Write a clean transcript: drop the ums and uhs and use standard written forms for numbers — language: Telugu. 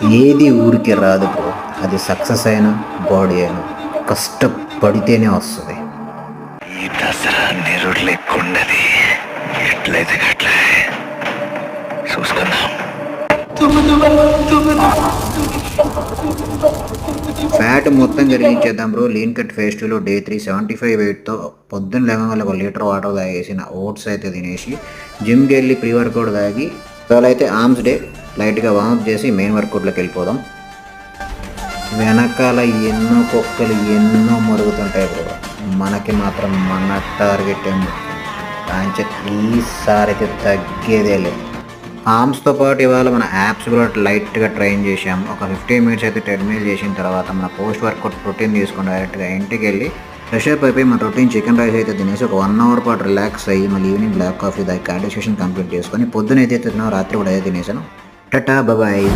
ఏది ఊరికే రాదు బ్రో. అది సక్సెస్ అయినా బాడీ అయినా కష్టపడితేనే వస్తుంది. ఈ దసరా నిరుడు లెక్కుండది. ఎట్లయితే అట్లా చూసుకుందాం. ఫ్యాట్ మొత్తం కరిగించేద్దాం బ్రో. లీన్ కట్ ఫేస్టివ్లో డే 3 75 వెయిట్తో పొద్దున్న లేవగానే 1 లీటర్ వాటర్ తాగేసిన ఓట్స్ అయితే తినేసి జిమ్కి వెళ్ళి ప్రీ వర్కౌట్ తాగి ఇవాళ అయితే ఆర్మ్స్ డే లైట్గా వార్మప్ చేసి మెయిన్ వర్కౌట్లోకి వెళ్ళిపోదాం. వెనకాల ఎన్నో కుక్కలు ఎన్నో మరుగుతుంటాయి బ్రో. మనకి మాత్రం మన టార్గెట్ ఏమో ఈసారి అయితే తగ్గేదే లేదు. ఆర్మ్స్తో పాటు ఇవాళ మన యాప్స్ కూడా లైట్గా ట్రైన్ చేసాము. ఒక 15 మినిట్స్ అయితే ట్రెడ్మిల్ చేసిన తర్వాత మన పోస్ట్ వర్కౌట్ ప్రోటీన్ తీసుకొని డైరెక్ట్గా ఇంటికి వెళ్ళి ఫ్రెష్ అప్ అయిపోయి మన రొటీన్ చికెన్ రైస్ అయితే తినేసి ఒక 1 అవర్ పాటు రిలాక్స్ అయ్యి మళ్ళీ ఈవినింగ్ బ్లాక్ కాఫీ దాకా కార్డియో సెషన్ కంప్లీట్ చేసుకొని పొద్దున అయితే తిన్నాను, రాత్రి కూడా అయితే తినేసాను. Tata bye.